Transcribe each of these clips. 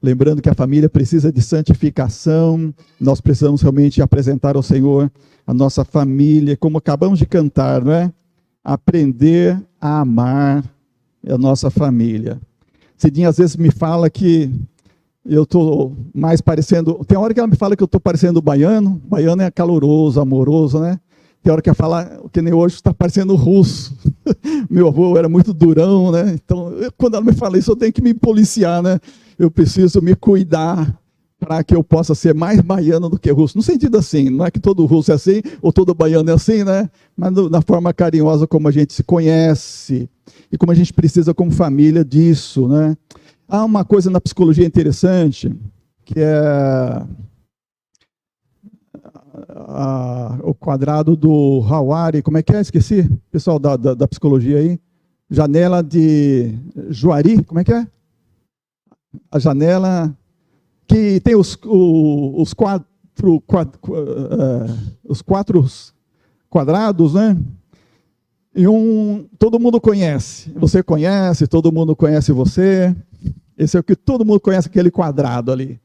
lembrando que a família precisa de santificação, nós precisamos realmente apresentar ao Senhor a nossa família, como acabamos de cantar, não é? Aprender a amar a nossa família. Cidinha às vezes me fala que eu estou mais parecendo, tem hora que ela me fala que eu estou parecendo baiano é caloroso, amoroso, né? Tem hora que ela fala, que nem hoje, está parecendo russo. Meu avô era muito durão, né? Então, quando ela me fala isso, eu tenho que me policiar, né? Eu preciso me cuidar para que eu possa ser mais baiano do que russo. No sentido assim, não é que todo russo é assim, ou todo baiano é assim, né? Mas na forma carinhosa como a gente se conhece, e como a gente precisa como família disso, né? Há uma coisa na psicologia interessante, que é o quadrado do Hawari, como é que é? Esqueci, pessoal da psicologia aí. Janela de Juari, como é que é? A janela que tem os quatro quadrados, né? E todo mundo conhece. Você conhece, todo mundo conhece você. Esse é o que todo mundo conhece, aquele quadrado ali.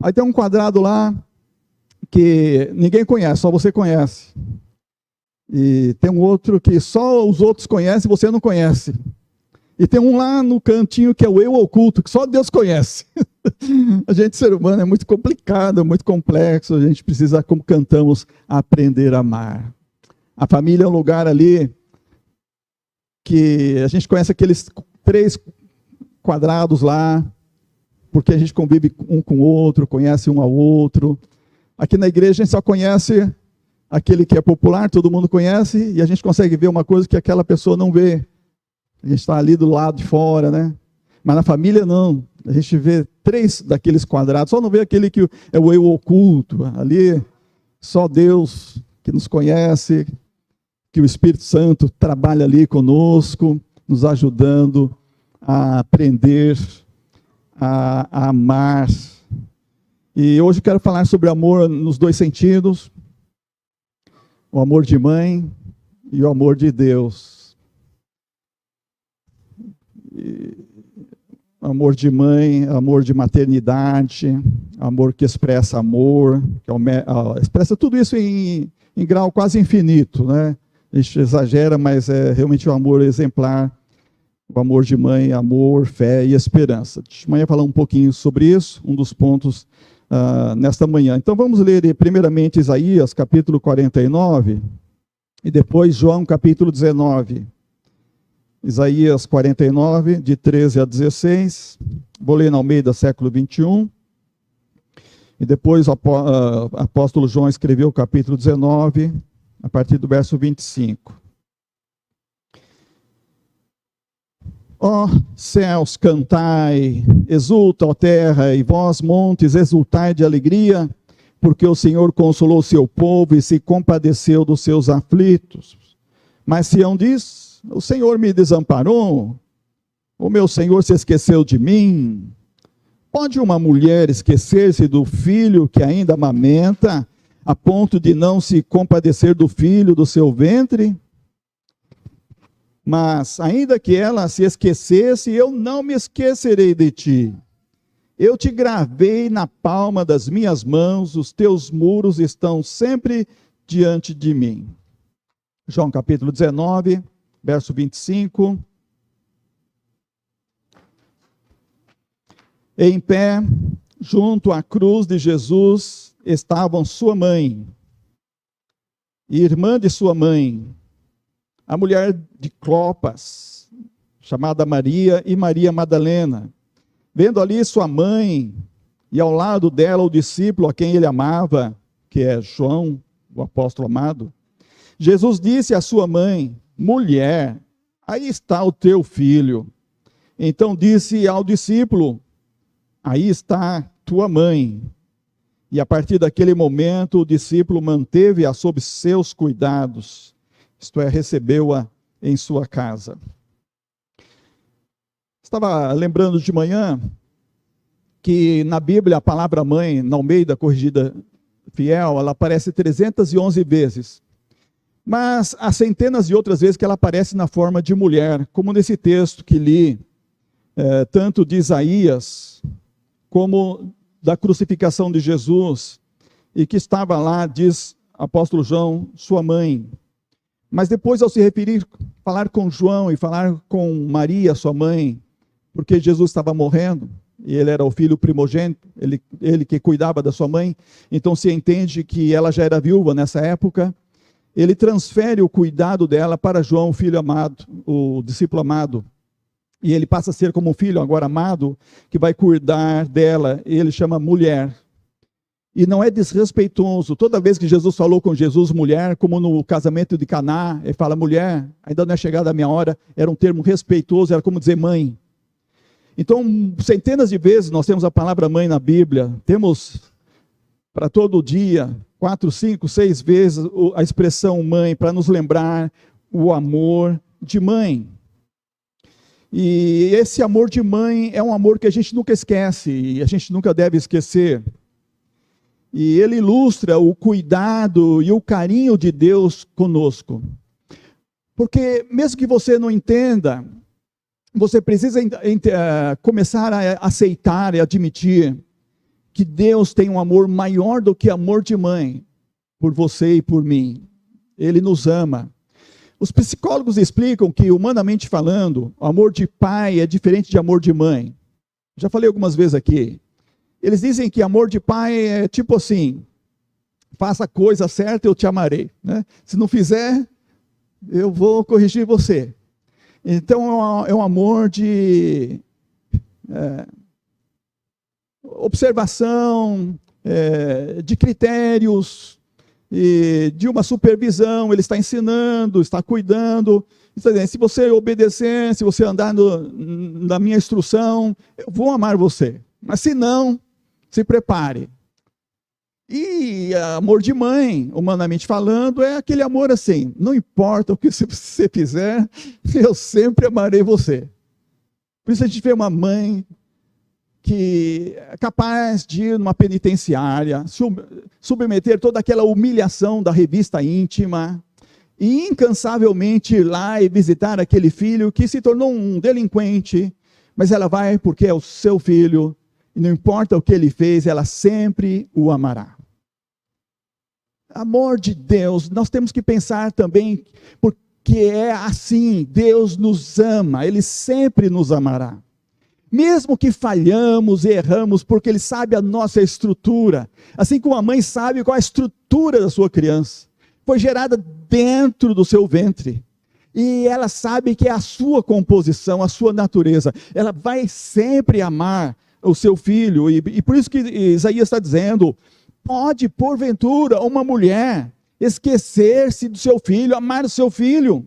Aí tem um quadrado lá que ninguém conhece, só você conhece. E tem um outro que só os outros conhecem e você não conhece. E tem um lá no cantinho que é o eu oculto, que só Deus conhece. A gente, ser humano, é muito complicado, muito complexo. A gente precisa, como cantamos, aprender a amar. A família é um lugar ali que a gente conhece aqueles 3 quadrados lá, porque a gente convive um com o outro, conhece um ao outro. Aqui na igreja a gente só conhece aquele que é popular, todo mundo conhece, e a gente consegue ver uma coisa que aquela pessoa não vê. A gente está ali do lado de fora, né? Mas na família não. A gente vê 3 daqueles quadrados, só não vê aquele que é o eu oculto. Ali só Deus que nos conhece, que o Espírito Santo trabalha ali conosco, nos ajudando a aprender a amar. E hoje eu quero falar sobre amor nos 2 sentidos. O amor de mãe e o amor de Deus. Amor de mãe, amor de maternidade, amor que expressa amor, expressa tudo isso em grau quase infinito, né? A gente exagera, mas é realmente o amor exemplar, o amor de mãe, amor, fé e esperança. De manhã falar um pouquinho sobre isso, um dos pontos nesta manhã. Então vamos ler primeiramente Isaías capítulo 49 e depois João capítulo 19. Isaías 49, de 13 a 16, vou ler na Almeida, século 21, e depois o apóstolo João escreveu o capítulo 19, a partir do verso 25. Ó céus, cantai, exulta, ó terra, e vós, montes, exultai de alegria, porque o Senhor consolou o seu povo e se compadeceu dos seus aflitos. Mas Sião diz: o Senhor me desamparou, o meu Senhor se esqueceu de mim. Pode uma mulher esquecer-se do filho que ainda amamenta, a ponto de não se compadecer do filho do seu ventre? Mas, ainda que ela se esquecesse, eu não me esquecerei de ti. Eu te gravei na palma das minhas mãos, os teus muros estão sempre diante de mim. João capítulo 19, verso 25. Em pé, junto à cruz de Jesus, estavam sua mãe e irmã de sua mãe, a mulher de Clopas, chamada Maria, e Maria Madalena. Vendo ali sua mãe, e ao lado dela o discípulo a quem ele amava, que é João, o apóstolo amado, Jesus disse à sua mãe: mulher, aí está o teu filho. Então disse ao discípulo: aí está tua mãe. E a partir daquele momento o discípulo manteve-a sob seus cuidados, isto é, recebeu-a em sua casa. Estava lembrando de manhã que na Bíblia a palavra mãe, na Almeida Corrigida Fiel, ela aparece 311 vezes. Mas há centenas de outras vezes que ela aparece na forma de mulher, como nesse texto que li, tanto de Isaías, como da crucificação de Jesus, e que estava lá, diz apóstolo João, sua mãe. Mas depois, ao se referir, falar com João e falar com Maria, sua mãe, porque Jesus estava morrendo, e ele era o filho primogênito, ele que cuidava da sua mãe, então se entende que ela já era viúva nessa época. Ele transfere o cuidado dela para João, o filho amado, o discípulo amado, e ele passa a ser como um filho agora amado, que vai cuidar dela, e ele chama mulher. E não é desrespeitoso, toda vez que Jesus falou com Jesus, mulher, como no casamento de Caná, ele fala mulher, ainda não é chegada a minha hora, era um termo respeitoso, era como dizer mãe. Então, centenas de vezes nós temos a palavra mãe na Bíblia, temos para todo dia, 4, 5, 6 vezes a expressão mãe, para nos lembrar o amor de mãe. E esse amor de mãe é um amor que a gente nunca esquece, e a gente nunca deve esquecer. E ele ilustra o cuidado e o carinho de Deus conosco. Porque mesmo que você não entenda, você precisa começar a aceitar e admitir que Deus tem um amor maior do que amor de mãe por você e por mim. Ele nos ama. Os psicólogos explicam que, humanamente falando, o amor de pai é diferente de amor de mãe. Já falei algumas vezes aqui. Eles dizem que amor de pai é tipo assim, faça a coisa certa, eu te amarei, né? Se não fizer, eu vou corrigir você. Então é um amor de observação, de critérios, de uma supervisão. Ele está ensinando, está cuidando. Se você obedecer, se você andar na minha instrução, eu vou amar você. Mas se não, se prepare. E amor de mãe, humanamente falando, é aquele amor assim, não importa o que você fizer, eu sempre amarei você. Por isso a gente vê uma mãe que é capaz de ir numa penitenciária, submeter toda aquela humilhação da revista íntima, e incansavelmente ir lá e visitar aquele filho que se tornou um delinquente, mas ela vai porque é o seu filho, e não importa o que ele fez, ela sempre o amará. Amor de Deus, nós temos que pensar também, porque é assim, Deus nos ama, Ele sempre nos amará. Mesmo que falhamos e erramos, porque Ele sabe a nossa estrutura, assim como a mãe sabe qual é a estrutura da sua criança, foi gerada dentro do seu ventre, e ela sabe que é a sua composição, a sua natureza, ela vai sempre amar o seu filho, e por isso que Isaías está dizendo, pode porventura uma mulher esquecer-se do seu filho, amar o seu filho?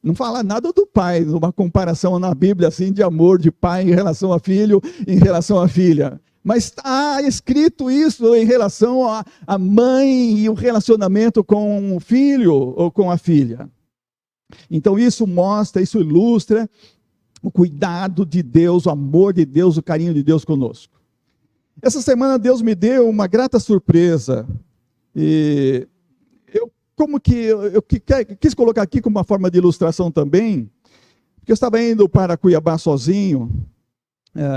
Não fala nada do pai, uma comparação na Bíblia assim de amor de pai em relação a filho, em relação a filha. Mas está escrito isso em relação à mãe e o relacionamento com o filho ou com a filha. Então isso mostra, isso ilustra o cuidado de Deus, o amor de Deus, o carinho de Deus conosco. Essa semana Deus me deu uma grata surpresa. E eu quis colocar aqui como uma forma de ilustração também, porque eu estava indo para Cuiabá sozinho,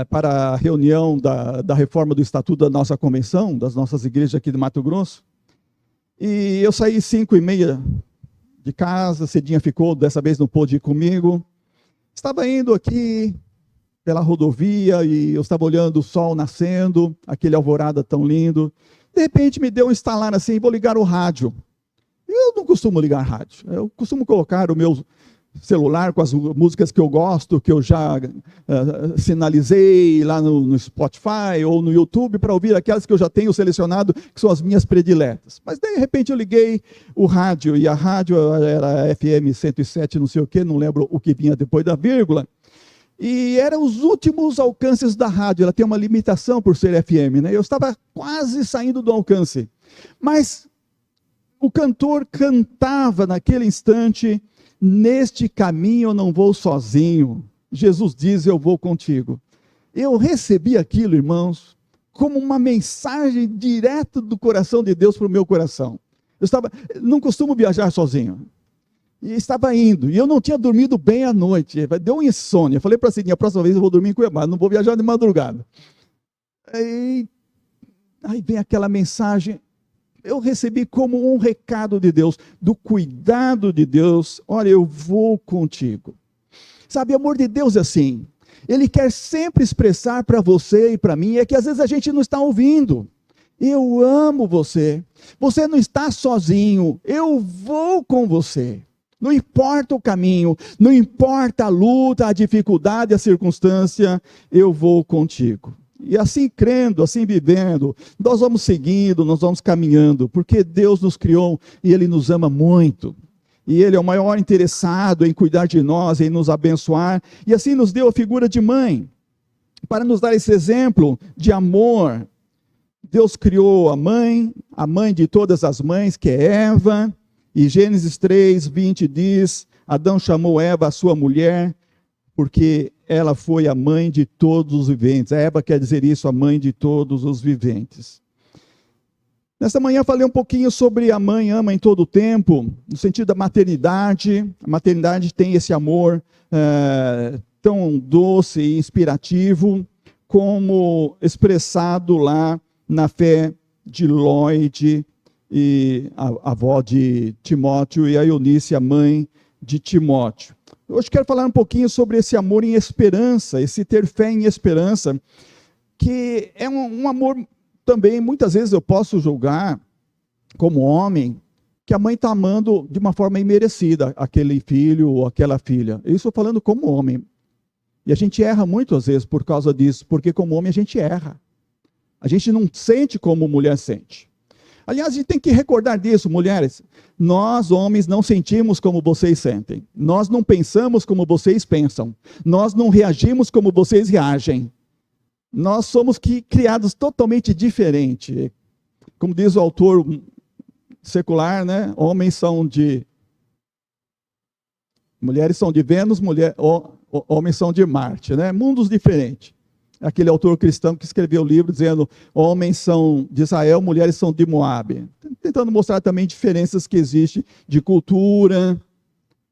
para a reunião da reforma do estatuto da nossa convenção, das nossas igrejas aqui de Mato Grosso, e eu saí 5h30 de casa, Cidinha ficou, dessa vez não pôde ir comigo. Estava indo aqui pela rodovia e eu estava olhando o sol nascendo, aquele alvorada tão lindo. De repente me deu um estalar assim, vou ligar o rádio. Eu não costumo ligar rádio, eu costumo colocar o meu celular com as músicas que eu gosto, que eu já sinalizei lá no Spotify ou no YouTube, para ouvir aquelas que eu já tenho selecionado, que são as minhas prediletas. Mas de repente eu liguei o rádio, e a rádio era FM 107, não sei o quê, não lembro o que vinha depois da vírgula, e eram os últimos alcances da rádio. Ela tem uma limitação por ser FM, né? Eu estava quase saindo do alcance, mas o cantor cantava naquele instante, neste caminho eu não vou sozinho, Jesus diz, eu vou contigo. Eu recebi aquilo, irmãos, como uma mensagem direta do coração de Deus para o meu coração. Eu não costumo viajar sozinho, e estava indo, e eu não tinha dormido bem à noite, deu insônia. Eu falei para a Cidinha, a próxima vez eu vou dormir em Cuiabá, não vou viajar de madrugada. Aí vem aquela mensagem, eu recebi como um recado de Deus, do cuidado de Deus. Olha, eu vou contigo. Sabe, o amor de Deus é assim. Ele quer sempre expressar para você e para mim, é que às vezes a gente não está ouvindo. Eu amo você. Você não está sozinho. Eu vou com você. Não importa o caminho, não importa a luta, a dificuldade, a circunstância, eu vou contigo. E assim crendo, assim vivendo, nós vamos seguindo, nós vamos caminhando, porque Deus nos criou e Ele nos ama muito. E Ele é o maior interessado em cuidar de nós, em nos abençoar, e assim nos deu a figura de mãe, para nos dar esse exemplo de amor. Deus criou a mãe de todas as mães, que é Eva, e Gênesis 3:20 diz, Adão chamou Eva a sua mulher, porque ela foi a mãe de todos os viventes. A Eva quer dizer isso, a mãe de todos os viventes. Nesta manhã falei um pouquinho sobre a mãe ama em todo o tempo, no sentido da maternidade. A maternidade tem esse amor tão doce e inspirativo, como expressado lá na fé de Lloyd, e a avó de Timóteo, e a Eunice, a mãe de Timóteo. Hoje quero falar um pouquinho sobre esse amor em esperança, esse ter fé em esperança, que é um amor também, muitas vezes eu posso julgar, como homem, que a mãe está amando de uma forma imerecida aquele filho ou aquela filha. Eu estou falando como homem. E a gente erra muito às vezes por causa disso, porque como homem a gente erra. A gente não sente como mulher sente. Aliás, a gente tem que recordar disso, mulheres. Nós, homens, não sentimos como vocês sentem. Nós não pensamos como vocês pensam. Nós não reagimos como vocês reagem. Nós somos criados totalmente diferente. Como diz o autor secular, né? Homens são de... Mulheres são de Vênus, homens são de Marte, né? Mundos diferentes. Aquele autor cristão que escreveu o livro dizendo, homens são de Israel, mulheres são de Moabe. Tentando mostrar também diferenças que existem de cultura,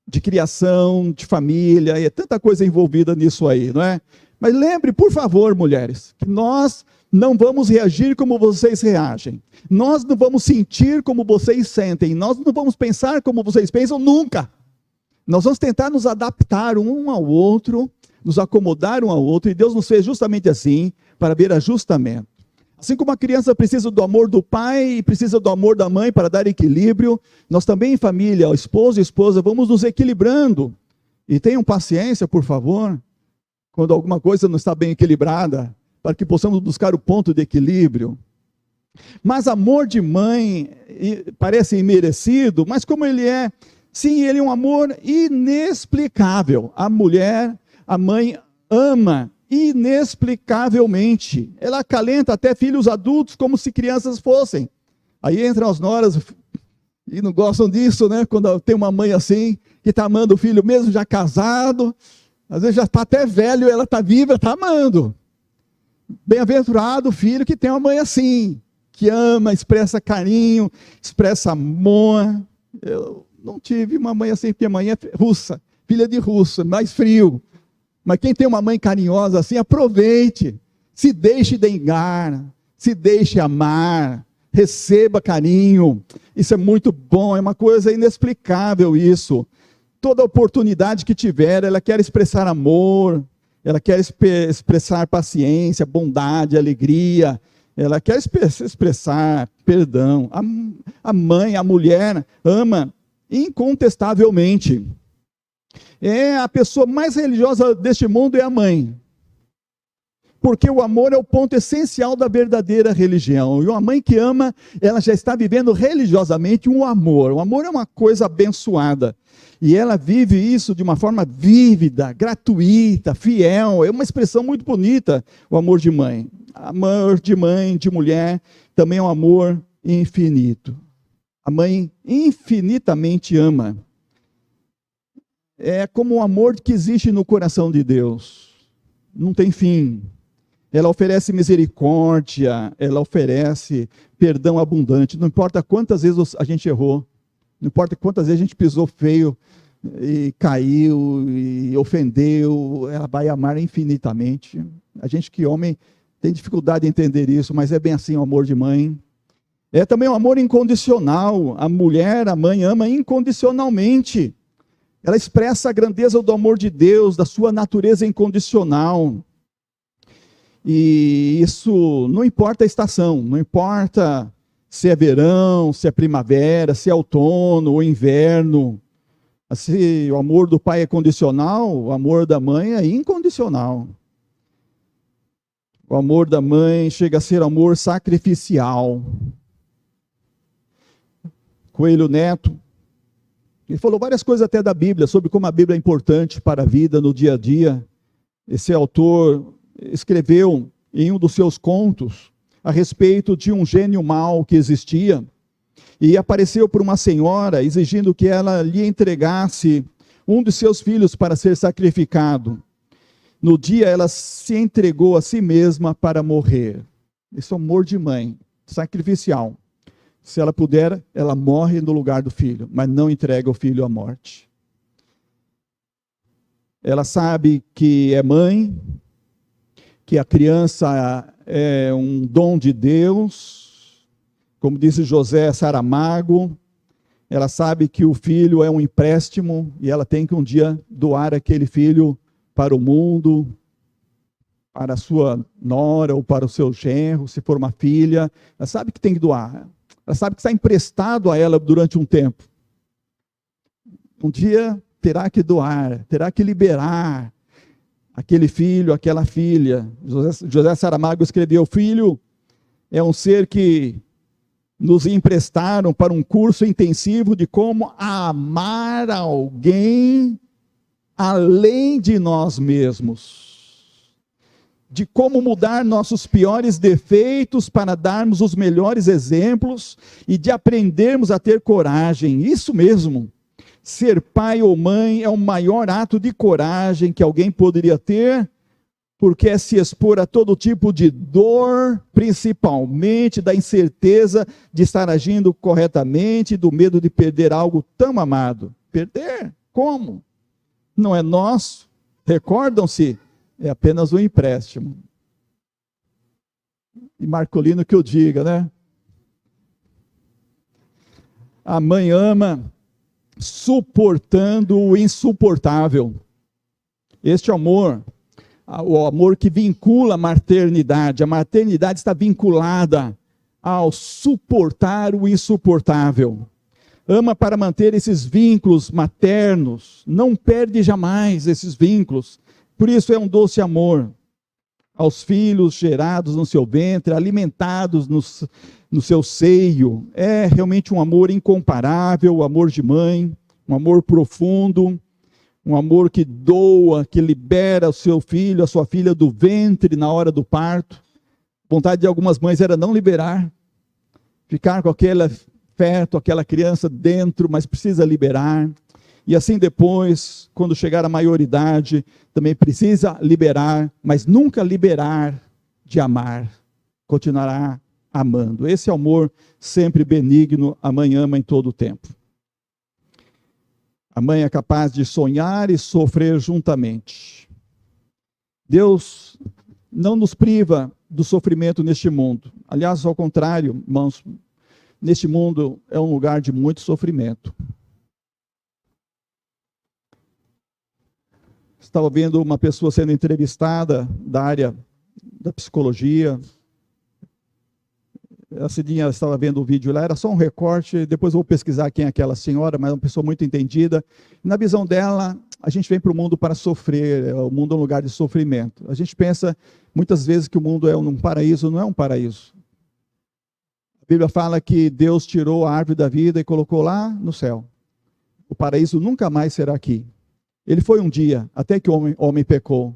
de criação, de família, e é tanta coisa envolvida nisso aí, não é? Mas lembre, por favor, mulheres, que nós não vamos reagir como vocês reagem. Nós não vamos sentir como vocês sentem. Nós não vamos pensar como vocês pensam nunca. Nós vamos tentar nos adaptar um ao outro, nos acomodar um ao outro, e Deus nos fez justamente assim, para ver ajustamento. Assim como a criança precisa do amor do pai e precisa do amor da mãe para dar equilíbrio, nós também em família, esposo e esposa, vamos nos equilibrando. E tenham paciência, por favor, quando alguma coisa não está bem equilibrada, para que possamos buscar o ponto de equilíbrio. Mas amor de mãe parece imerecido, mas como ele é, sim, ele é um amor inexplicável. A mãe ama inexplicavelmente. Ela acalenta até filhos adultos como se crianças fossem. Aí entram as noras e não gostam disso, né? Quando tem uma mãe assim, que está amando o filho mesmo já casado, às vezes já está até velho, ela está viva, está amando. Bem-aventurado o filho que tem uma mãe assim, que ama, expressa carinho, expressa amor. Eu não tive uma mãe assim, porque a mãe é russa, filha de russo, mais frio. Mas quem tem uma mãe carinhosa assim, aproveite, se deixe dengar, se deixe amar, receba carinho. Isso é muito bom, é uma coisa inexplicável isso. Toda oportunidade que tiver, ela quer expressar amor, ela quer expressar paciência, bondade, alegria, ela quer expressar perdão. A mãe, a mulher, ama incontestavelmente. A pessoa mais religiosa deste mundo é a mãe. Porque o amor é o ponto essencial da verdadeira religião. E uma mãe que ama, ela já está vivendo religiosamente um amor. O amor é uma coisa abençoada. E ela vive isso de uma forma vívida, gratuita, fiel. É uma expressão muito bonita, o amor de mãe. Amor de mãe, de mulher, também é um amor infinito. A mãe infinitamente ama. É como o amor que existe no coração de Deus. Não tem fim. Ela oferece misericórdia, ela oferece perdão abundante. Não importa quantas vezes a gente errou, não importa quantas vezes a gente pisou feio e caiu e ofendeu, ela vai amar infinitamente. A gente que homem tem dificuldade de entender isso, mas é bem assim o amor de mãe. É também um amor incondicional. A mulher, a mãe, ama incondicionalmente. Ela expressa a grandeza do amor de Deus, da sua natureza incondicional. E isso não importa a estação, não importa se é verão, se é primavera, se é outono ou inverno. Assim, o amor do pai é condicional, o amor da mãe é incondicional. O amor da mãe chega a ser amor sacrificial. Coelho Neto, ele falou várias coisas até da Bíblia, sobre como a Bíblia é importante para a vida no dia a dia. Esse autor escreveu em um dos seus contos a respeito de um gênio mau que existia, e apareceu por uma senhora exigindo que ela lhe entregasse um dos seus filhos para ser sacrificado. No dia ela se entregou a si mesma para morrer. Esse é amor de mãe, sacrificial. Se ela puder, ela morre no lugar do filho, mas não entrega o filho à morte. Ela sabe que é mãe, que a criança é um dom de Deus, como disse José Saramago. Ela sabe que o filho é um empréstimo e ela tem que um dia doar aquele filho para o mundo, para a sua nora ou para o seu genro, se for uma filha. Ela sabe que tem que doar. Ela sabe que está emprestado a ela durante um tempo. Um dia terá que doar, terá que liberar aquele filho, aquela filha. José Saramago escreveu: filho é um ser que nos emprestaram para um curso intensivo de como amar alguém além de nós mesmos, de como mudar nossos piores defeitos para darmos os melhores exemplos e de aprendermos a ter coragem. Isso mesmo, ser pai ou mãe é o maior ato de coragem que alguém poderia ter, porque é se expor a todo tipo de dor, principalmente da incerteza de estar agindo corretamente, do medo de perder algo tão amado. Perder? Como? Não é nosso, recordam-se, é apenas um empréstimo. E Marcolino que eu diga, né? A mãe ama suportando o insuportável. Este amor, o amor que vincula a maternidade está vinculada ao suportar o insuportável. Ama para manter esses vínculos maternos, não perde jamais esses vínculos. Por isso é um doce amor aos filhos gerados no seu ventre, alimentados no seu seio. É realmente um amor incomparável, o amor de mãe, um amor profundo, um amor que doa, que libera o seu filho, a sua filha do ventre na hora do parto. A vontade de algumas mães era não liberar, ficar com aquele feto, aquela criança dentro, mas precisa liberar. E assim depois, quando chegar à maioridade, também precisa liberar, mas nunca liberar de amar. Continuará amando. Esse amor sempre benigno, a mãe ama em todo o tempo. A mãe é capaz de sonhar e sofrer juntamente. Deus não nos priva do sofrimento neste mundo. Aliás, ao contrário, irmãos, neste mundo é um lugar de muito sofrimento. Estava vendo uma pessoa sendo entrevistada da área da psicologia. A Cidinha estava vendo o vídeo lá, era só um recorte, depois eu vou pesquisar quem é aquela senhora, mas é uma pessoa muito entendida. Na visão dela, a gente vem para o mundo para sofrer, o mundo é um lugar de sofrimento. A gente pensa muitas vezes que o mundo é um paraíso, não é um paraíso. A Bíblia fala que Deus tirou a árvore da vida e colocou lá no céu. O paraíso nunca mais será aqui. Ele foi um dia, até que o homem pecou.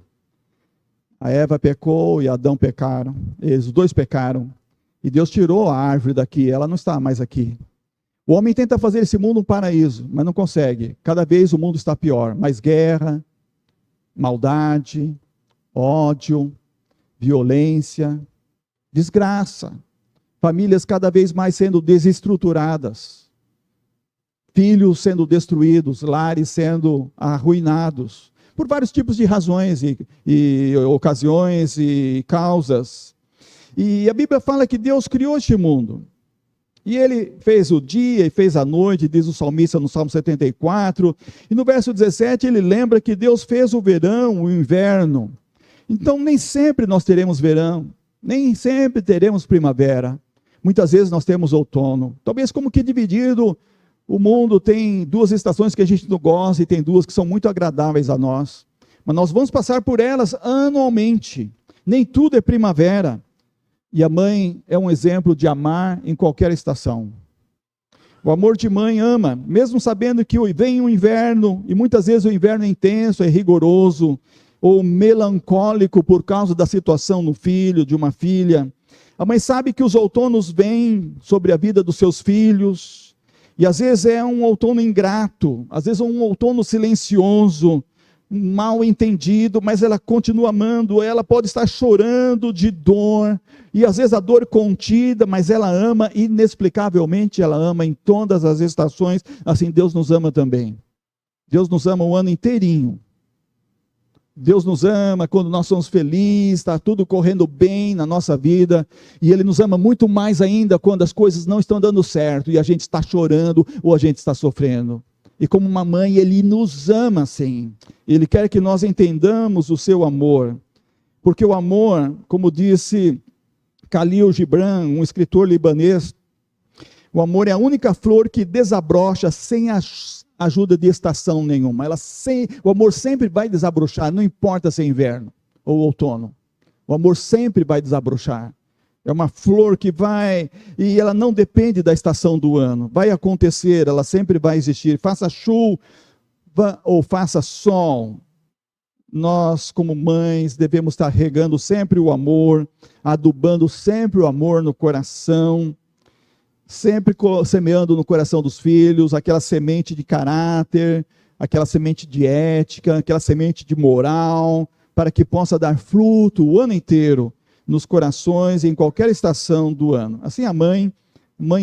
A Eva pecou e Adão pecaram. Os dois pecaram. E Deus tirou a árvore daqui, ela não está mais aqui. O homem tenta fazer esse mundo um paraíso, mas não consegue. Cada vez o mundo está pior. Mais guerra, maldade, ódio, violência, desgraça. Famílias cada vez mais sendo desestruturadas. Filhos sendo destruídos, lares sendo arruinados. Por vários tipos de razões e ocasiões e causas. E a Bíblia fala que Deus criou este mundo. E ele fez o dia e fez a noite, diz o salmista no Salmo 74. E no verso 17 ele lembra que Deus fez o verão, o inverno. Então nem sempre nós teremos verão, nem sempre teremos primavera. Muitas vezes nós temos outono. Talvez como que dividido, o mundo tem duas estações que a gente não gosta e tem duas que são muito agradáveis a nós. Mas nós vamos passar por elas anualmente. Nem tudo é primavera. E a mãe é um exemplo de amar em qualquer estação. O amor de mãe ama, mesmo sabendo que vem o inverno, e muitas vezes o inverno é intenso, é rigoroso, ou melancólico por causa da situação no filho, de uma filha. A mãe sabe que os outonos vêm sobre a vida dos seus filhos, e às vezes é um outono ingrato, às vezes é um outono silencioso, mal entendido, mas ela continua amando. Ela pode estar chorando de dor, e às vezes a dor contida, mas ela ama inexplicavelmente, ela ama em todas as estações. Assim Deus nos ama também. Deus nos ama o ano inteirinho. Deus nos ama quando nós somos felizes, está tudo correndo bem na nossa vida, e Ele nos ama muito mais ainda quando as coisas não estão dando certo, e a gente está chorando, ou a gente está sofrendo. E como uma mãe, Ele nos ama sim. Ele quer que nós entendamos o seu amor. Porque o amor, como disse Khalil Gibran, um escritor libanês, o amor é a única flor que desabrocha sem a ajuda de estação nenhuma. O amor sempre vai desabrochar, não importa se é inverno ou outono. O amor sempre vai desabrochar. É uma flor que vai, e ela não depende da estação do ano. Vai acontecer, ela sempre vai existir. Faça chuva ou faça sol. Nós, como mães, devemos estar regando sempre o amor, adubando sempre o amor no coração, sempre semeando no coração dos filhos aquela semente de caráter, aquela semente de ética, aquela semente de moral, para que possa dar fruto o ano inteiro, nos corações, em qualquer estação do ano. Assim a mãe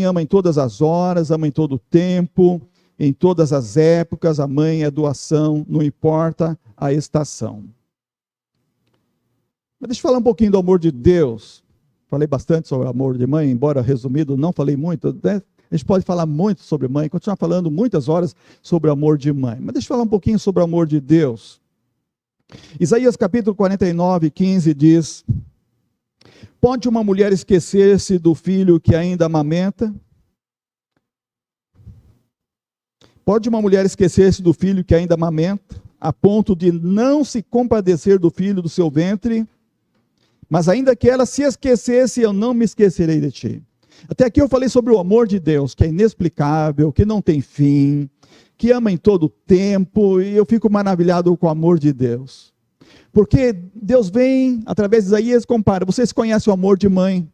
ama em todas as horas, ama em todo o tempo, em todas as épocas. A mãe é doação, não importa a estação. Mas deixa eu falar um pouquinho do amor de Deus. Falei bastante sobre o amor de mãe, embora resumido, não falei muito, né? A gente pode falar muito sobre mãe, continuar falando muitas horas sobre o amor de mãe. Mas deixa eu falar um pouquinho sobre o amor de Deus. Isaías capítulo 49, 15 diz: pode uma mulher esquecer-se do filho que ainda amamenta? Pode uma mulher esquecer-se do filho que ainda amamenta, a ponto de não se compadecer do filho do seu ventre? Mas ainda que ela se esquecesse, eu não me esquecerei de ti. Até aqui eu falei sobre o amor de Deus, que é inexplicável, que não tem fim, que ama em todo tempo, e eu fico maravilhado com o amor de Deus. Porque Deus vem, através de Isaías, compara. Vocês conhecem o amor de mãe?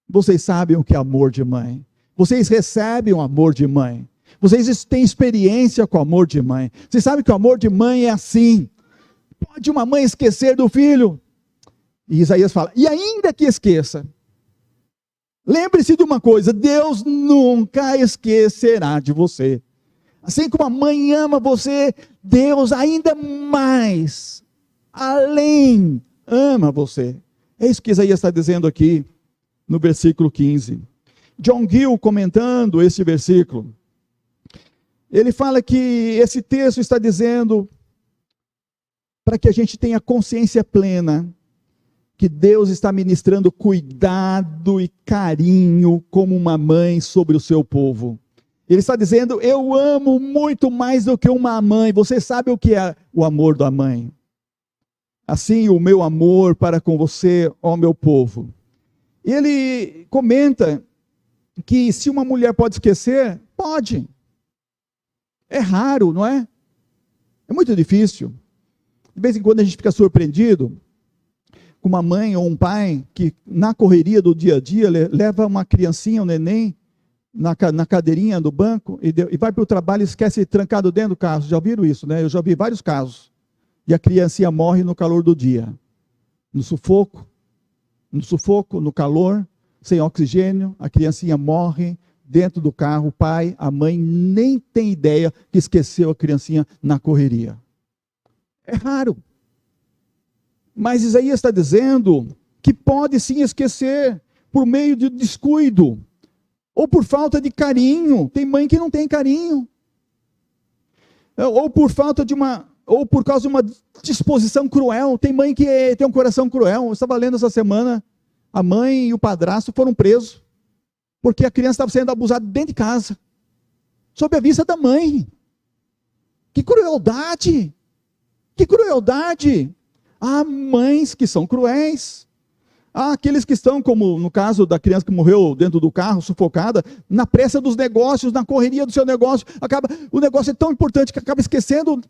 Vocês sabem o que é amor de mãe? Vocês recebem o amor de mãe? Vocês têm experiência com o amor de mãe? Vocês sabem que o amor de mãe é assim. Pode uma mãe esquecer do filho? E Isaías fala, e ainda que esqueça, lembre-se de uma coisa, Deus nunca esquecerá de você. Assim como a mãe ama você, Deus ainda mais, além, ama você. É isso que Isaías está dizendo aqui, no versículo 15. John Gill, comentando esse versículo, ele fala que esse texto está dizendo para que a gente tenha consciência plena que Deus está ministrando cuidado e carinho como uma mãe sobre o seu povo. Ele está dizendo, eu amo muito mais do que uma mãe. Você sabe o que é o amor da mãe? Assim, o meu amor para com você, ó meu povo. Ele comenta que se uma mulher pode esquecer, pode. É raro, não é? É muito difícil. De vez em quando a gente fica surpreendido com uma mãe ou um pai que na correria do dia a dia leva uma criancinha, um neném, na cadeirinha do banco e vai para o trabalho e esquece trancado dentro do carro. Já viram isso, né? Eu já vi vários casos. E a criancinha morre no calor do dia. No sufoco, no calor, sem oxigênio, a criancinha morre dentro do carro. O pai, a mãe nem tem ideia que esqueceu a criancinha na correria. É raro. Mas Isaías está dizendo que pode sim esquecer por meio de descuido, ou por falta de carinho. Tem mãe que não tem carinho, ou por causa de uma disposição cruel. Tem mãe que tem um coração cruel. Eu estava lendo essa semana, a mãe e o padrasto foram presos, porque a criança estava sendo abusada dentro de casa, sob a vista da mãe. Que crueldade! Que crueldade! Há mães que são cruéis. Há aqueles que estão, como no caso da criança que morreu dentro do carro, sufocada, na pressa dos negócios, na correria do seu negócio. O negócio é tão importante que acaba esquecendo,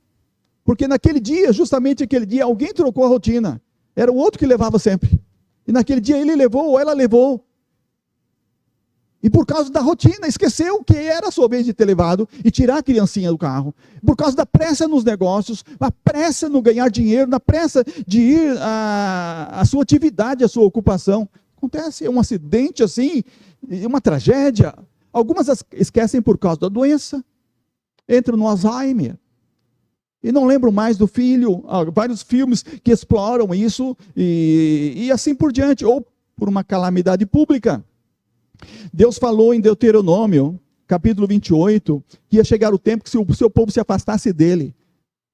porque naquele dia, justamente aquele dia, alguém trocou a rotina. Era o outro que levava sempre. E naquele dia ele levou ou ela levou. E por causa da rotina, esqueceu que era a sua vez de ter levado e tirar a criancinha do carro. Por causa da pressa nos negócios, a pressa no ganhar dinheiro, na pressa de ir à sua atividade, à sua ocupação. Acontece um acidente assim, uma tragédia. Algumas esquecem por causa da doença, entram no Alzheimer e não lembram mais do filho. Há vários filmes que exploram isso e assim por diante, ou por uma calamidade pública. Deus falou em Deuteronômio, capítulo 28, que ia chegar o tempo que se o seu povo se afastasse dele,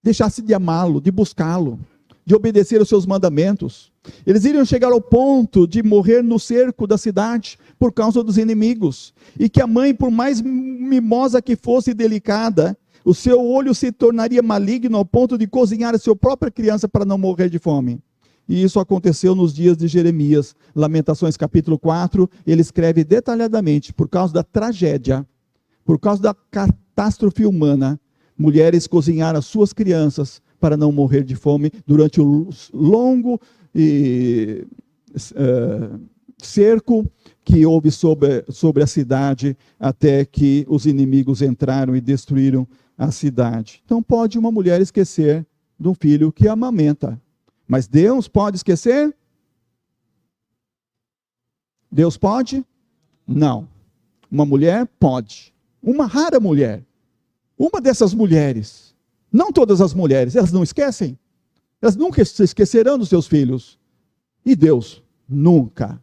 deixasse de amá-lo, de buscá-lo, de obedecer aos seus mandamentos. Eles iriam chegar ao ponto de morrer no cerco da cidade por causa dos inimigos. E que a mãe, por mais mimosa que fosse delicada, o seu olho se tornaria maligno ao ponto de cozinhar a sua própria criança para não morrer de fome. E isso aconteceu nos dias de Jeremias. Lamentações capítulo 4, ele escreve detalhadamente, por causa da tragédia, por causa da catástrofe humana, mulheres cozinharam as suas crianças para não morrer de fome durante o longo cerco que houve sobre a cidade, até que os inimigos entraram e destruíram a cidade. Então pode uma mulher esquecer de um filho que amamenta. Mas Deus pode esquecer? Deus pode? Não. Uma mulher pode. Uma rara mulher. Uma dessas mulheres. Não todas as mulheres, elas não esquecem. Elas nunca se esquecerão dos seus filhos. E Deus nunca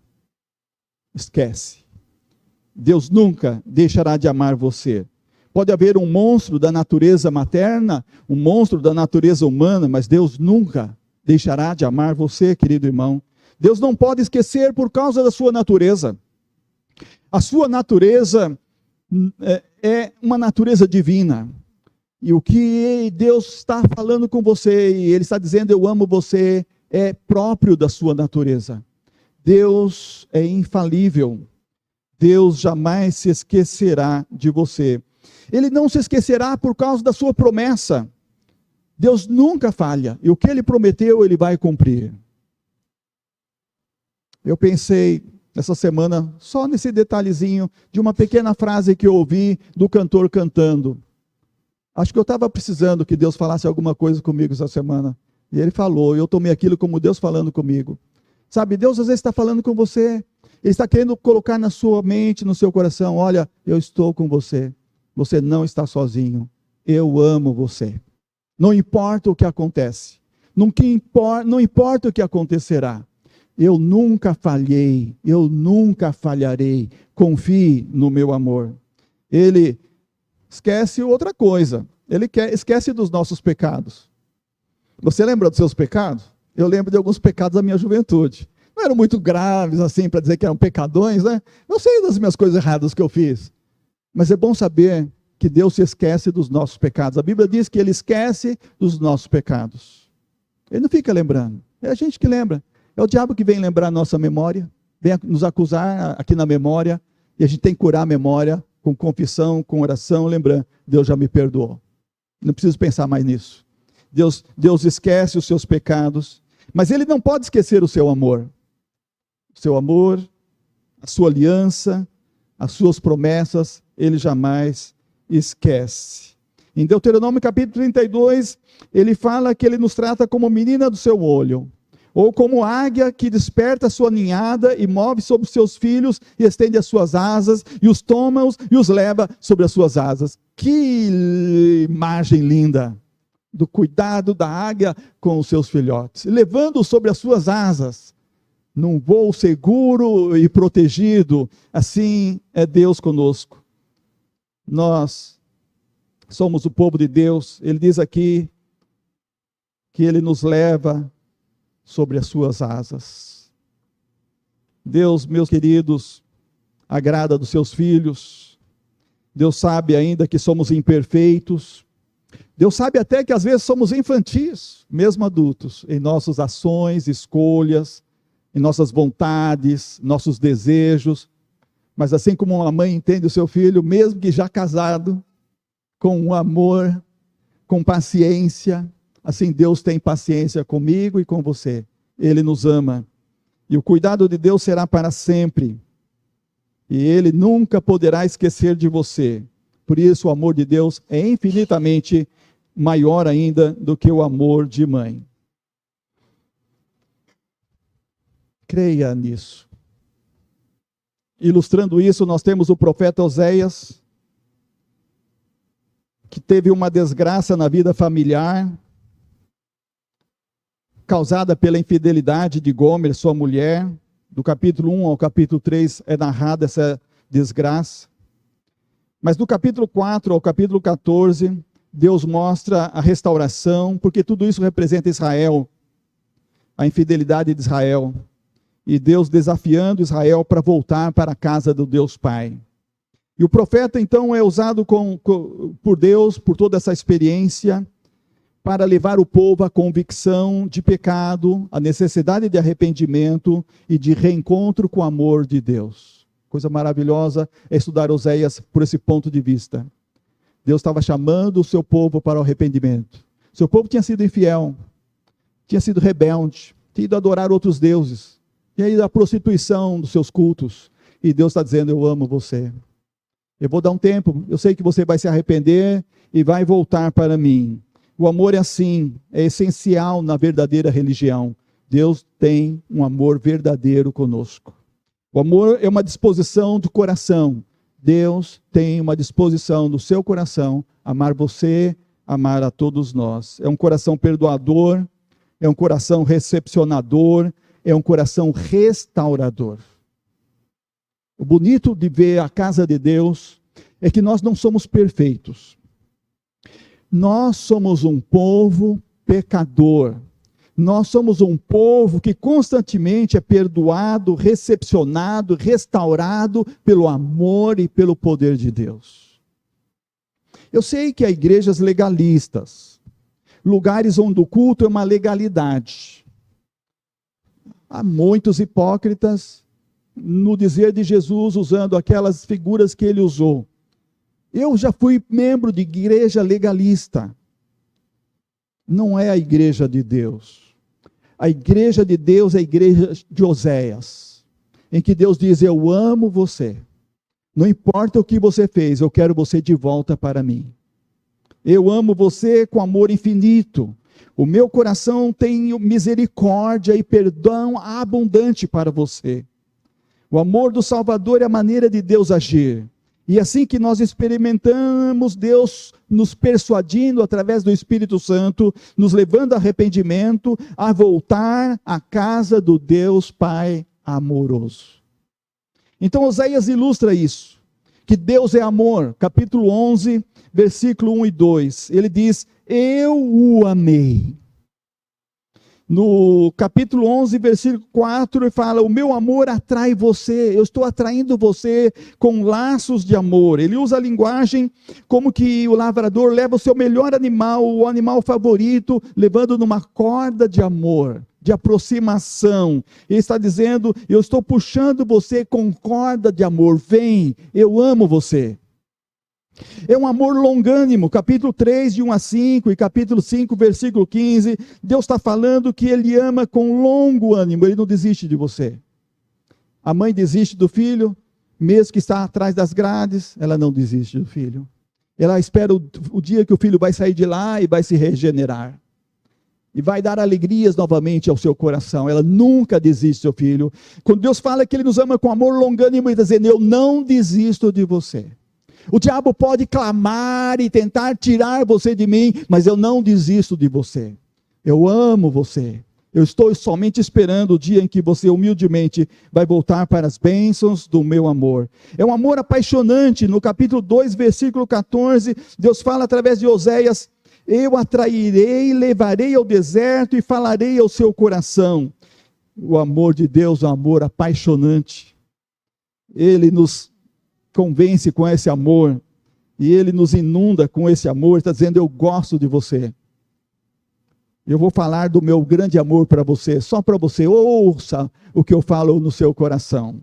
esquece. Deus nunca deixará de amar você. Pode haver um monstro da natureza materna, um monstro da natureza humana, mas Deus nunca deixará de amar você, querido irmão. Deus não pode esquecer por causa da sua natureza. A sua natureza é uma natureza divina. E o que Deus está falando com você, e Ele está dizendo, eu amo você, é próprio da sua natureza. Deus é infalível. Deus jamais se esquecerá de você. Ele não se esquecerá por causa da sua promessa. Deus nunca falha, e o que Ele prometeu, Ele vai cumprir. Eu pensei, essa semana, só nesse detalhezinho, de uma pequena frase que eu ouvi do cantor cantando. Acho que eu estava precisando que Deus falasse alguma coisa comigo essa semana. E Ele falou, e eu tomei aquilo como Deus falando comigo. Sabe, Deus às vezes está falando com você, Ele está querendo colocar na sua mente, no seu coração, olha, eu estou com você, você não está sozinho, eu amo você. Não importa o que acontece, não importa o que acontecerá, eu nunca falhei, eu nunca falharei, confie no meu amor. Ele esquece outra coisa, Ele esquece dos nossos pecados. Você lembra dos seus pecados? Eu lembro de alguns pecados da minha juventude. Não eram muito graves assim, para dizer que eram pecadões, né? Eu sei das minhas coisas erradas que eu fiz, mas é bom saber que Deus se esquece dos nossos pecados. A Bíblia diz que Ele esquece dos nossos pecados. Ele não fica lembrando, é a gente que lembra. É o diabo que vem lembrar a nossa memória, vem nos acusar aqui na memória, e a gente tem que curar a memória com confissão, com oração, lembrando, Deus já me perdoou. Não preciso pensar mais nisso. Deus esquece os seus pecados, mas Ele não pode esquecer o seu amor. O seu amor, a sua aliança, as suas promessas, Ele jamais esquece. Em Deuteronômio capítulo 32, ele fala que Ele nos trata como menina do seu olho, ou como águia que desperta a sua ninhada e move sobre os seus filhos e estende as suas asas e os toma-os e os leva sobre as suas asas. Que imagem linda do cuidado da águia com os seus filhotes, levando-os sobre as suas asas. num voo seguro e protegido. Assim é Deus conosco. Nós somos o povo de Deus. Ele diz aqui que Ele nos leva sobre as suas asas. Deus, meus queridos, agrada dos seus filhos. Deus sabe ainda que somos imperfeitos. Deus sabe até que às vezes somos infantis, mesmo adultos, em nossas ações, escolhas, em nossas vontades, nossos desejos. Mas assim como uma mãe entende o seu filho, mesmo que já casado, com amor, com paciência, assim Deus tem paciência comigo e com você. Ele nos ama. E o cuidado de Deus será para sempre. E Ele nunca poderá esquecer de você. Por isso o amor de Deus é infinitamente maior ainda do que o amor de mãe. Creia nisso. Ilustrando isso, nós temos o profeta Oséias, que teve uma desgraça na vida familiar, causada pela infidelidade de Gomer, sua mulher. Do capítulo 1 ao capítulo 3 é narrada essa desgraça. Mas do capítulo 4 ao capítulo 14, Deus mostra a restauração, porque tudo isso representa Israel, a infidelidade de Israel. E Deus desafiando Israel para voltar para a casa do Deus Pai. E o profeta então é usado por Deus, por toda essa experiência, para levar o povo à convicção de pecado, à necessidade de arrependimento e de reencontro com o amor de Deus. Coisa maravilhosa é estudar Oséias por esse ponto de vista. Deus estava chamando o seu povo para o arrependimento. Seu povo tinha sido infiel, tinha sido rebelde, tinha ido adorar outros deuses, tinha ido à prostituição dos seus cultos. E Deus está dizendo, eu amo você. Eu vou dar um tempo, eu sei que você vai se arrepender e vai voltar para mim. O amor é assim, é essencial na verdadeira religião. Deus tem um amor verdadeiro conosco. O amor é uma disposição do coração. Deus tem uma disposição do seu coração, amar você, amar a todos nós. É um coração perdoador, é um coração recepcionador, é um coração restaurador. O bonito de ver a casa de Deus é que nós não somos perfeitos. Nós somos um povo pecador. Nós somos um povo que constantemente é perdoado, recepcionado, restaurado pelo amor e pelo poder de Deus. Eu sei que há igrejas legalistas, lugares onde o culto é uma legalidade. Há muitos hipócritas no dizer de Jesus, usando aquelas figuras que ele usou. Eu já fui membro de igreja legalista. Não é a igreja de Deus. A igreja de Deus é a igreja de Oséias, em que Deus diz, eu amo você. Não importa o que você fez, eu quero você de volta para mim. Eu amo você com amor infinito. O meu coração tem misericórdia e perdão abundante para você. O amor do Salvador é a maneira de Deus agir. E assim que nós experimentamos Deus nos persuadindo através do Espírito Santo, nos levando a arrependimento, a voltar à casa do Deus Pai amoroso. Então Oséias ilustra isso, que Deus é amor. Capítulo 11, versículo 1 e 2. Ele diz, eu o amei. No capítulo 11, versículo 4, ele fala, o meu amor atrai você, eu estou atraindo você com laços de amor. Ele usa a linguagem como que o lavrador leva o seu melhor animal, o animal favorito, levando numa corda de amor, de aproximação. Ele está dizendo, eu estou puxando você com corda de amor, vem, eu amo você. É um amor longânimo, capítulo 3, de 1 a 5, e capítulo 5, versículo 15, Deus está falando que Ele ama com longo ânimo, Ele não desiste de você. A mãe desiste do filho, mesmo que está atrás das grades, ela não desiste do filho. Ela espera o dia que o filho vai sair de lá e vai se regenerar. E vai dar alegrias novamente ao seu coração. Ela nunca desiste do seu filho. Quando Deus fala que Ele nos ama com amor longânimo, Ele está dizendo, eu não desisto de você. O diabo pode clamar e tentar tirar você de mim, mas eu não desisto de você. Eu amo você. Eu estou somente esperando o dia em que você humildemente vai voltar para as bênçãos do meu amor. É um amor apaixonante. No capítulo 2, versículo 14, Deus fala através de Oséias: eu atrairei, levarei ao deserto e falarei ao seu coração. O amor de Deus é um amor apaixonante. Ele nos convence com esse amor, e Ele nos inunda com esse amor, está dizendo: eu gosto de você. Eu vou falar do meu grande amor para você, só para você, ouça o que eu falo no seu coração.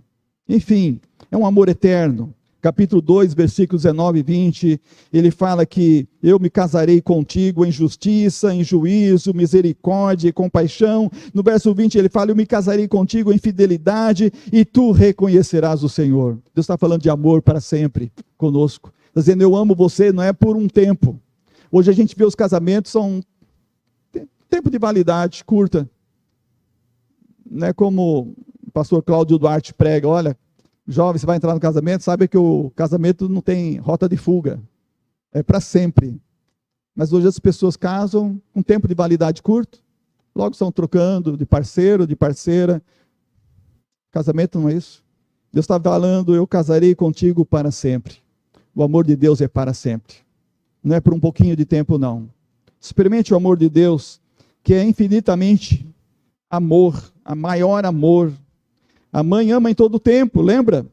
Enfim, é um amor eterno. Capítulo 2, versículos 19 e 20, ele fala que eu me casarei contigo em justiça, em juízo, misericórdia e compaixão. No verso 20 ele fala: eu me casarei contigo em fidelidade e tu reconhecerás o Senhor. Deus está falando de amor para sempre conosco. Está dizendo: eu amo você, não é por um tempo. Hoje a gente vê os casamentos, são tempo de validade curta. Não é como o pastor Cláudio Duarte prega: olha, jovem, você vai entrar no casamento, sabe que o casamento não tem rota de fuga, é para sempre. Mas hoje as pessoas casam com tempo de validade curto, logo estão trocando de parceiro, de parceira. Casamento não é isso. Deus está falando: eu casarei contigo para sempre. O amor de Deus é para sempre, não é por um pouquinho de tempo, não. Experimente o amor de Deus, que é infinitamente amor, a maior amor. A mãe ama em todo o tempo, lembra?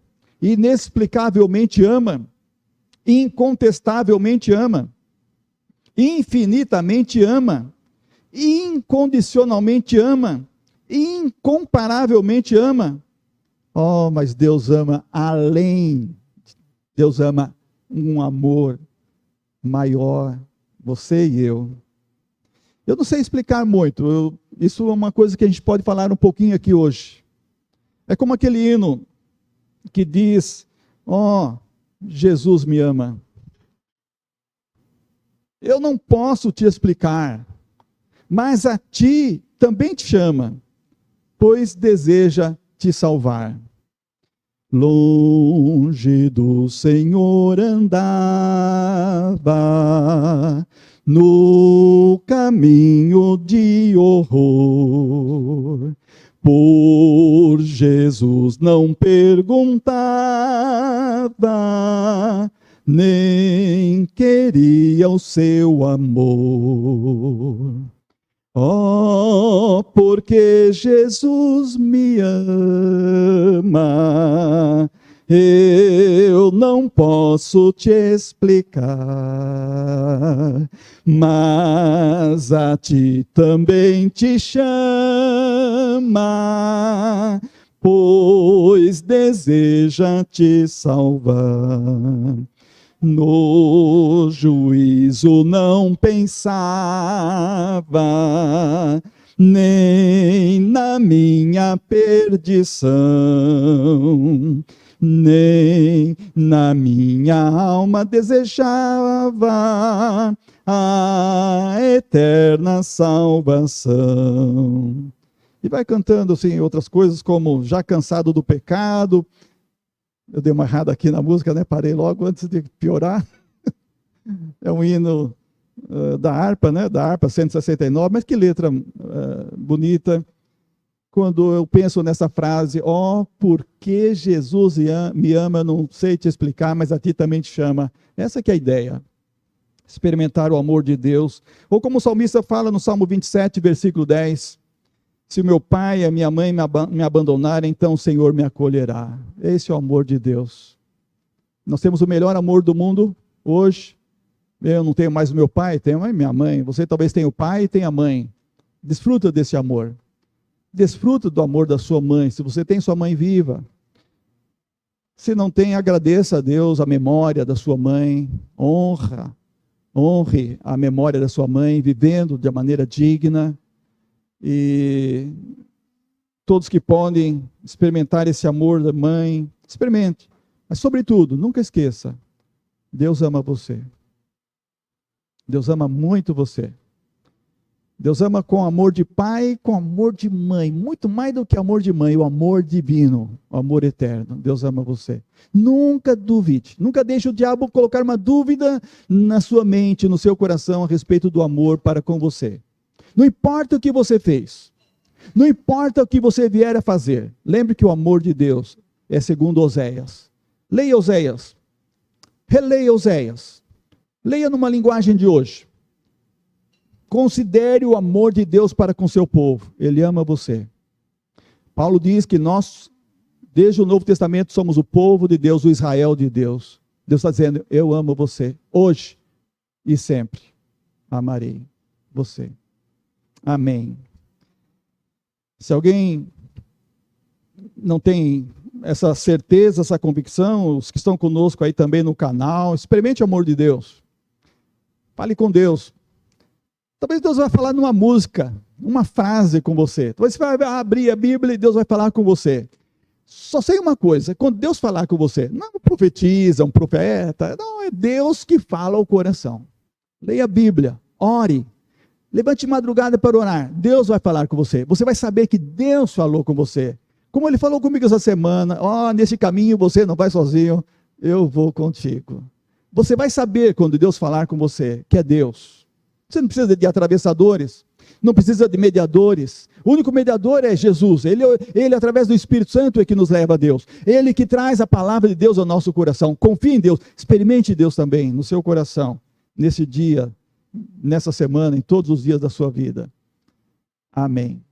Inexplicavelmente ama, incontestavelmente ama, infinitamente ama, incondicionalmente ama, incomparavelmente ama. Oh, mas Deus ama além, Deus ama um amor maior, você e eu. Eu não sei explicar muito, isso é uma coisa que a gente pode falar um pouquinho aqui hoje. É como aquele hino que diz: ó, Jesus me ama. Eu não posso te explicar, mas a ti também te chama, pois deseja te salvar. Longe do Senhor andava, no caminho de horror. Por Jesus não perguntava, nem queria o seu amor. Oh, porque Jesus me ama, eu não posso te explicar, mas a ti também te chama, pois deseja te salvar. No juízo não pensava, nem na minha perdição, nem na minha alma desejava a eterna salvação. E vai cantando assim outras coisas, como já cansado do pecado. Eu dei uma errada aqui na música, né? Parei logo antes de piorar. É um hino da harpa, né? Da harpa 169, mas que letra bonita. Quando eu penso nessa frase: ó, porque Jesus me ama, não sei te explicar, mas a ti também te chama. Essa que é a ideia. Experimentar o amor de Deus. Ou como o salmista fala no Salmo 27, versículo 10. Se o meu pai e a minha mãe me abandonarem, então o Senhor me acolherá. Esse é o amor de Deus. Nós temos o melhor amor do mundo hoje. Eu não tenho mais o meu pai, tenho a minha mãe. Você talvez tenha o pai e tenha a mãe. Desfruta desse amor. Desfruta do amor da sua mãe, se você tem sua mãe viva. Se não tem, agradeça a Deus a memória da sua mãe. Honre a memória da sua mãe, vivendo de maneira digna. E todos que podem experimentar esse amor da mãe, experimente. Mas sobretudo, nunca esqueça: Deus ama você. Deus ama muito você. Deus ama com amor de pai, com amor de mãe, muito mais do que amor de mãe, o amor divino, o amor eterno. Deus ama você. Nunca duvide, nunca deixe o diabo colocar uma dúvida na sua mente, no seu coração, a respeito do amor para com você. Não importa o que você fez, Não importa o que você vier a fazer, lembre que o amor de Deus é segundo Oséias. Leia Oséias, releia Oséias, leia numa linguagem de hoje. Considere o amor de Deus para com seu povo, Ele ama você. Paulo diz que nós, desde o Novo Testamento, somos o povo de Deus, o Israel de Deus. Deus está dizendo, eu amo você, hoje e sempre amarei você. Amém. Se alguém não tem essa certeza, essa convicção, os que estão conosco aí também no canal, experimente o amor de Deus. Fale com Deus. Talvez Deus vai falar numa música, uma frase com você. Talvez você vai abrir a Bíblia e Deus vai falar com você. Só sei uma coisa, quando Deus falar com você, não profetiza, um profeta, não, é Deus que fala ao coração. Leia a Bíblia, ore, levante madrugada para orar, Deus vai falar com você. Você vai saber que Deus falou com você. Como Ele falou comigo essa semana, nesse caminho você não vai sozinho, eu vou contigo. Você vai saber quando Deus falar com você, que é Deus. Você não precisa de atravessadores, não precisa de mediadores. O único mediador é Jesus. Ele através do Espírito Santo, é que nos leva a Deus. Ele que traz a palavra de Deus ao nosso coração. Confie em Deus, experimente Deus também no seu coração, nesse dia, nessa semana, em todos os dias da sua vida. Amém.